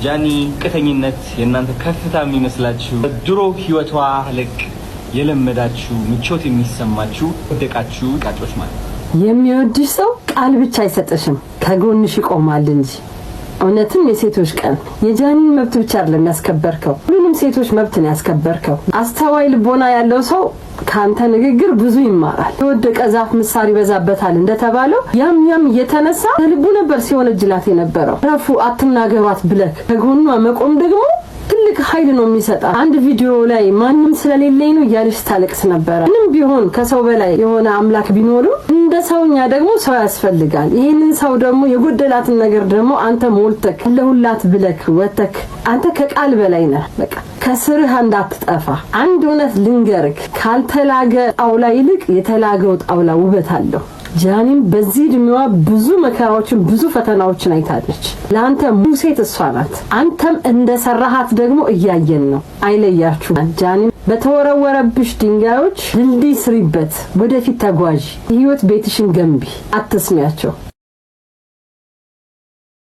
ጃኒ ከተኝነት የናንተ ከፍታ የሚመስላችሁ ድሮ ህይወቷ ልክ የለመዳችሁ ምቾት የሚሰማችሁ ወደቃችሁ ቃጮች ማለት የሚወድሽ ሰው ቃል ብቻ አይሰጥሽም ከጎንሽ ይቆማል እንጂ እውነትም የሴቶች ቀን የጃኒን መብት ብቻ አይደለም ያስከበርከው ሁሉንም ሴቶች መብት ነው ያስከበርከው አስተዋይ ልቦና ያለው ሰው ካንተ ንግግር ብዙ ይማራል ወደቀ ዛፍ ምሳር ይበዛበታል እንደተባለው ያም እየተነሳ ልቡ ነበር ሲወነጅላት የነበረው ረፉ አትናገሯት ብለክ ከጎኗ መቆም ደግሞ ትልቅ ኃይል ነው የሚሰጣ አንድ ቪዲዮ ላይ ማንንም ስለሌለኝ ነው ያለሽ ታለቅስ ነበር ምንም ቢሆን ከሰው በላይ የሆነ አምላክ ቢኖርም እንደ ሰውኛ ደግሞ ሰው ያስፈልጋል ይሄንን ሰው ደግሞ የጎደላትን ነገር ደግሞ አንተ ሞልተክ ለሁላት ብለክ ወተክ አንተ ከቃል በላይ ነህ በቃ ከስርህ እንዳትጠፋ አንድ እውነት ልንገርክ ካልተላገ ጣውላ ይልቅ የተላገው ጣውላ ውበት አለው ጃኒም በዚህ ድምዋ ብዙ መከራዎችን ብዙ ፈተናዎችን አይታለች ላንተ ሙሴ ተስፋናት አንተም እንደሰራሃት ደግሞ እያየን ነው አይለያችሁ ጃኒም በተወረወረብሽ ድንጋዮች ድልድይ ስሪበት ወደፊት ተጓዥ ህይወት ቤትሽን ገንቢ አትስሚያቸው